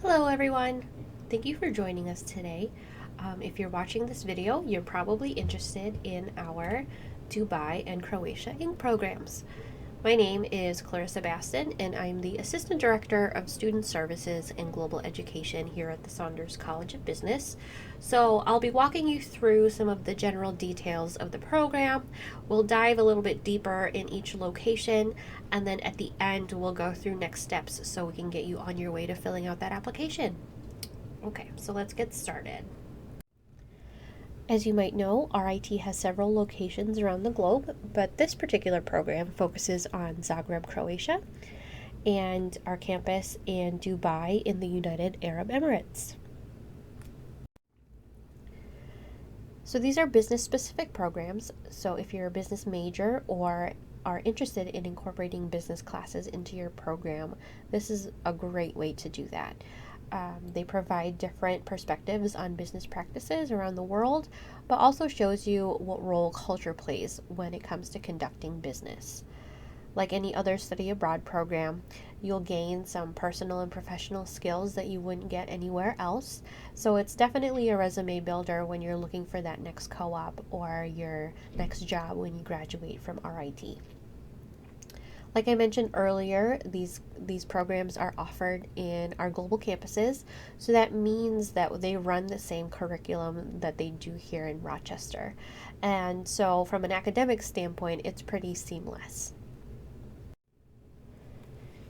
Hello everyone! Thank you for joining us today. If you're watching this video, you're probably interested in our Dubai and Croatia Inc. programs. My name is Clarissa Baston and I'm the Assistant Director of Student Services and Global Education here at the Saunders College of Business. So I'll be walking you through some of the general details of the program. We'll dive a little bit deeper in each location, and then at the end we'll go through next steps so we can get you on your way to filling out that application. Okay, so let's get started. As you might know, RIT has several locations around the globe, but this particular program focuses on Zagreb, Croatia, and our campus in Dubai in the United Arab Emirates. So these are business-specific programs, so if you're a business major or are interested in incorporating business classes into your program, this is a great way to do that. They provide different perspectives on business practices around the world, but also shows you what role culture plays when it comes to conducting business. Like any other study abroad program, you'll gain some personal and professional skills that you wouldn't get anywhere else. So it's definitely a resume builder when you're looking for that next co-op or your next job when you graduate from RIT. Like I mentioned earlier, these programs are offered in our global campuses, so that means that they run the same curriculum that they do here in Rochester. And so from an academic standpoint, it's pretty seamless.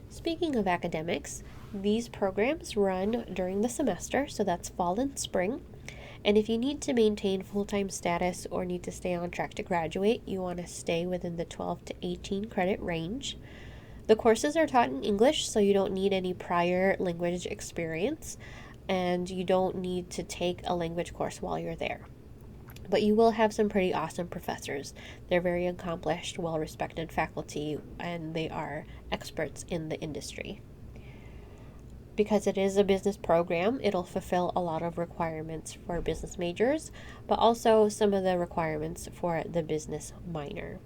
Speaking of academics, these programs run during the semester, so that's fall and spring. And if you need to maintain full-time status or need to stay on track to graduate, you want to stay within the 12 to 18 credit range. The courses are taught in English, so you don't need any prior language experience, and you don't need to take a language course while you're there. But you will have some pretty awesome professors. They're very accomplished, well-respected faculty, and they are experts in the industry. Because it is a business program, it'll fulfill a lot of requirements for business majors, but also some of the requirements for the business minor.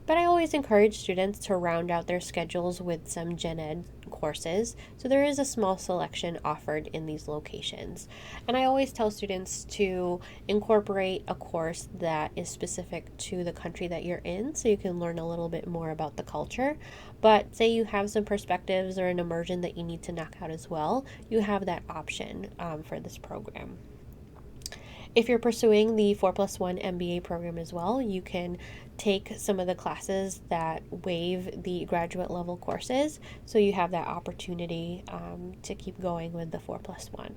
But I always encourage students to round out their schedules with some gen ed courses, so there is a small selection offered in these locations. And I always tell students to incorporate a course that is specific to the country that you're in, so you can learn a little bit more about the culture. But say you have some perspectives or an immersion that you need to knock out as well, you have that option for this program. If you're pursuing the 4+1 MBA program as well, you can take some of the classes that waive the graduate level courses, so you have that opportunity to keep going with the 4+1.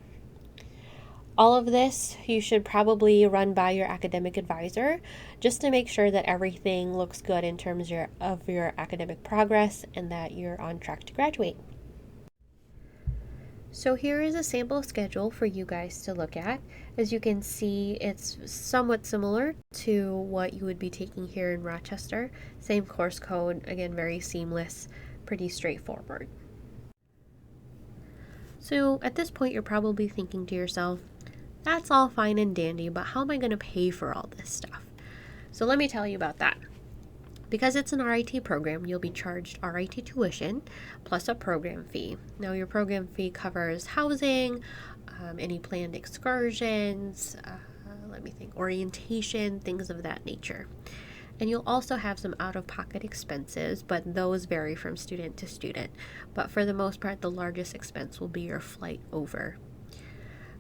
All of this you should probably run by your academic advisor just to make sure that everything looks good in terms of your academic progress and that you're on track to graduate. So here is a sample schedule for you guys to look at. As you can see, it's somewhat similar to what you would be taking here in Rochester. Same course code, again, very seamless, pretty straightforward. So at this point, you're probably thinking to yourself, that's all fine and dandy, but how am I going to pay for all this stuff? So let me tell you about that. Because it's an RIT program, you'll be charged RIT tuition plus a program fee. Now, your program fee covers housing, any planned excursions, orientation, things of that nature. And you'll also have some out-of-pocket expenses, but those vary from student to student. But for the most part, the largest expense will be your flight over.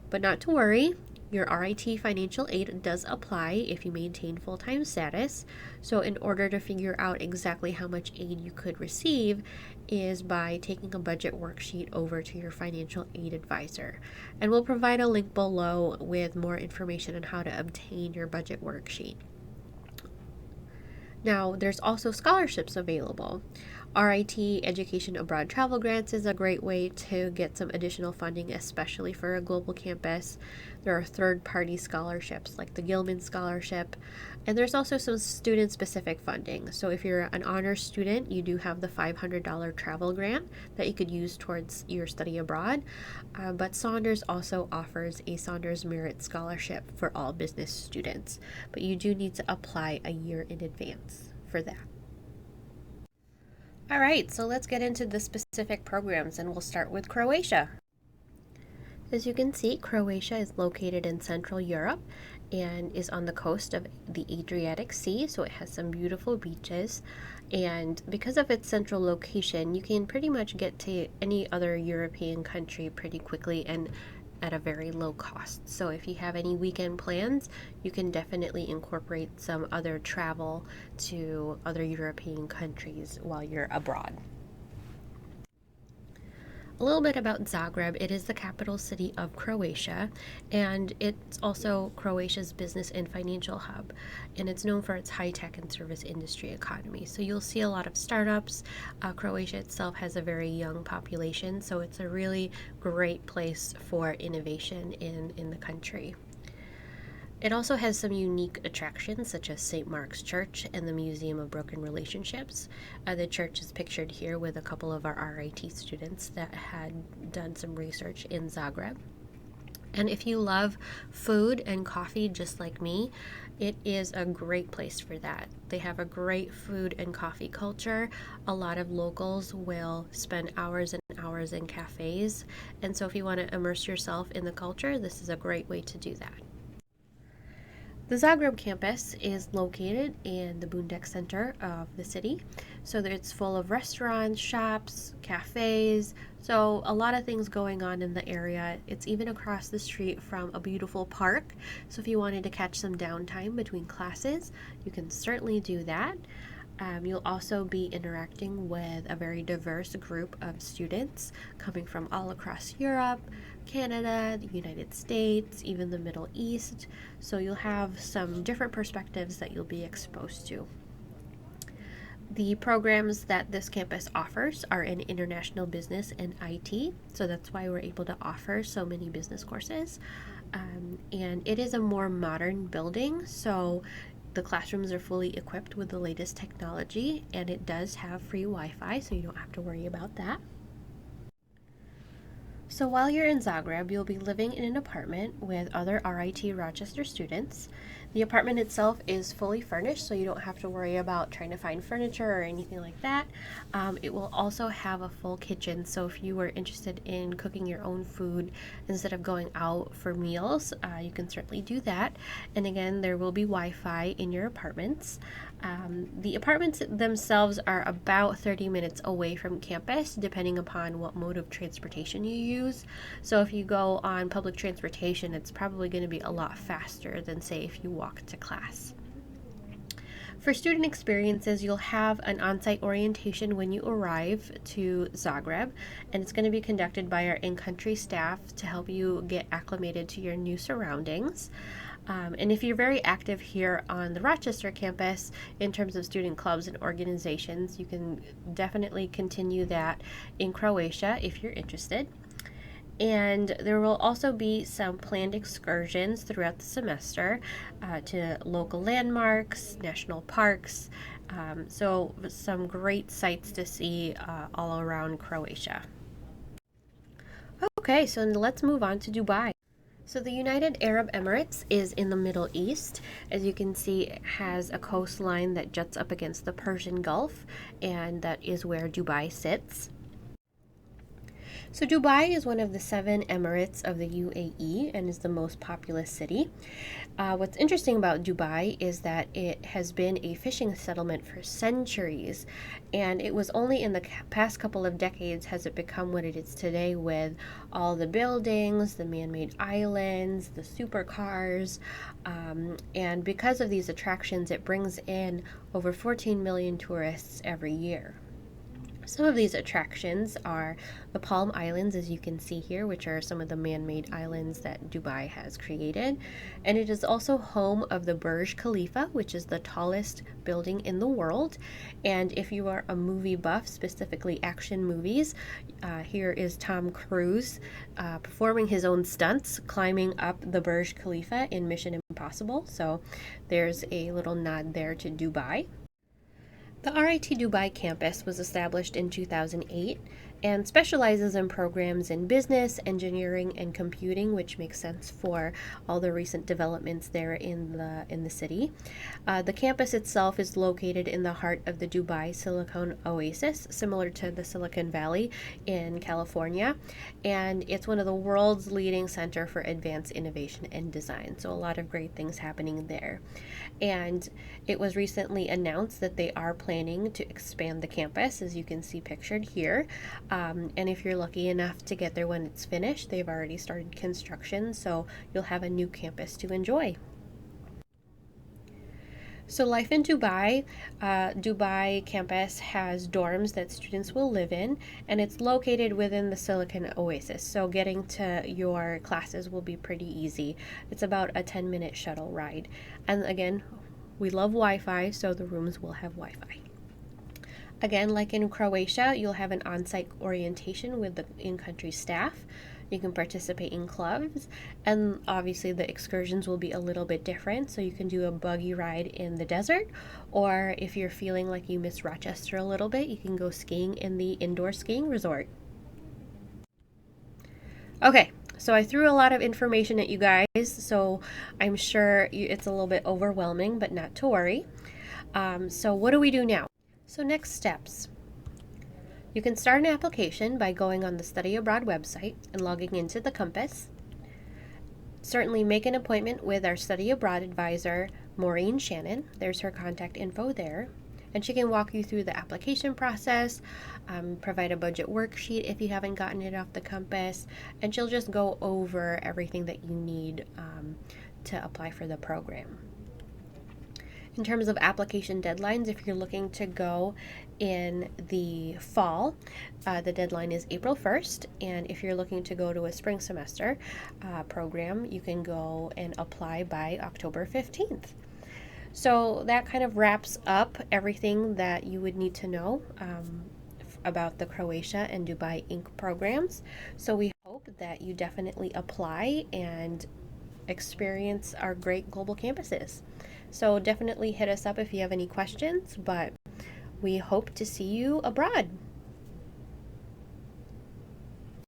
But not to worry. Your RIT financial aid does apply if you maintain full-time status. So in order to figure out exactly how much aid you could receive is by taking a budget worksheet over to your financial aid advisor. And we'll provide a link below with more information on how to obtain your budget worksheet. Now, there's also scholarships available. RIT Education Abroad Travel Grants is a great way to get some additional funding, especially for a global campus. There are third-party scholarships like the Gilman Scholarship, and there's also some student-specific funding. So if you're an honors student, you do have the $500 travel grant that you could use towards your study abroad, but Saunders also offers a Saunders Merit Scholarship for all business students, but you do need to apply a year in advance for that. All right, so let's get into the specific programs, and we'll start with Croatia. As you can see, Croatia is located in Central Europe and is on the coast of the Adriatic Sea, so it has some beautiful beaches. And because of its central location, you can pretty much get to any other European country pretty quickly and at a very low cost. So if you have any weekend plans, you can definitely incorporate some other travel to other European countries while you're abroad. A little bit about Zagreb. It is the capital city of Croatia, and it's also Croatia's business and financial hub, and it's known for its high-tech and service industry economy. So you'll see a lot of startups. Croatia itself has a very young population, so it's a really great place for innovation in the country. It also has some unique attractions such as St. Mark's Church and the Museum of Broken Relationships. The church is pictured here with a couple of our RIT students that had done some research in Zagreb. And if you love food and coffee just like me, it is a great place for that. They have a great food and coffee culture. A lot of locals will spend hours and hours in cafes. And so if you want to immerse yourself in the culture, this is a great way to do that. The Zagreb campus is located in the Bundak center of the city, so that it's full of restaurants, shops, cafes, so a lot of things going on in the area. It's even across the street from a beautiful park, so if you wanted to catch some downtime between classes, you can certainly do that. You'll also be interacting with a very diverse group of students coming from all across Europe, Canada, the United States, even the Middle East. So you'll have some different perspectives that you'll be exposed to. The programs that this campus offers are in international business and IT, so that's why we're able to offer so many business courses. And it is a more modern building, so the classrooms are fully equipped with the latest technology, and it does have free Wi-Fi, so you don't have to worry about that. So while you're in Zagreb, you'll be living in an apartment with other RIT Rochester students. The apartment itself is fully furnished, so you don't have to worry about trying to find furniture or anything like that. It will also have a full kitchen, so if you were interested in cooking your own food instead of going out for meals, you can certainly do that. And again, there will be Wi-Fi in your apartments. The apartments themselves are about 30 minutes away from campus, depending upon what mode of transportation you use. So if you go on public transportation, it's probably going to be a lot faster than, say, if you walk to class. For student experiences, you'll have an on-site orientation when you arrive to Zagreb, and it's going to be conducted by our in-country staff to help you get acclimated to your new surroundings. And if you're very active here on the Rochester campus in terms of student clubs and organizations, you can definitely continue that in Croatia if you're interested. And there will also be some planned excursions throughout the semester to local landmarks, national parks, so some great sights to see all around Croatia. Okay, so let's move on to Dubai. So the United Arab Emirates is in the Middle East. As you can see, it has a coastline that juts up against the Persian Gulf, and that is where Dubai sits. So Dubai is one of the 7 emirates of the UAE and is the most populous city. What's interesting about Dubai is that it has been a fishing settlement for centuries, and it was only in the past couple of decades has it become what it is today, with all the buildings, the man-made islands, the supercars, and because of these attractions, it brings in over 14 million tourists every year. Some of these attractions are the Palm Islands, as you can see here, which are some of the man-made islands that Dubai has created. And it is also home of the Burj Khalifa, which is the tallest building in the world. And if you are a movie buff, specifically action movies, here is Tom Cruise performing his own stunts, climbing up the Burj Khalifa in Mission Impossible. So there's a little nod there to Dubai. The RIT Dubai campus was established in 2008, and specializes in programs in business, engineering, and computing, which makes sense for all the recent developments there in the city. The campus itself is located in the heart of the Dubai Silicon Oasis, similar to the Silicon Valley in California, and it's one of the world's leading center for advanced innovation and design. So a lot of great things happening there. And it was recently announced that they are planning to expand the campus, as you can see pictured here. And if you're lucky enough to get there when it's finished, they've already started construction, so you'll have a new campus to enjoy. So life in Dubai, Dubai campus has dorms that students will live in, and it's located within the Silicon Oasis. So getting to your classes will be pretty easy. It's about a 10-minute shuttle ride. And again, we love Wi-Fi, so the rooms will have Wi-Fi. Again, like in Croatia, you'll have an on-site orientation with the in-country staff. You can participate in clubs, and obviously the excursions will be a little bit different. So you can do a buggy ride in the desert, or if you're feeling like you miss Rochester a little bit, you can go skiing in the indoor skiing resort. Okay, so I threw a lot of information at you guys, so I'm sure it's a little bit overwhelming, but not to worry. So what do we do now? So next steps. You can start an application by going on the Study Abroad website and logging into the Compass. Certainly make an appointment with our Study Abroad advisor, Maureen Shannon. There's her contact info there. And she can walk you through the application process, provide a budget worksheet if you haven't gotten it off the Compass, and she'll just go over everything that you need to apply for the program. In terms of application deadlines, if you're looking to go in the fall, the deadline is April 1st. And if you're looking to go to a spring semester program, you can go and apply by October 15th. So that kind of wraps up everything that you would need to know about the Croatia and Dubai Inc. programs. So we hope that you definitely apply and experience our great global campuses. So definitely hit us up if you have any questions, but we hope to see you abroad.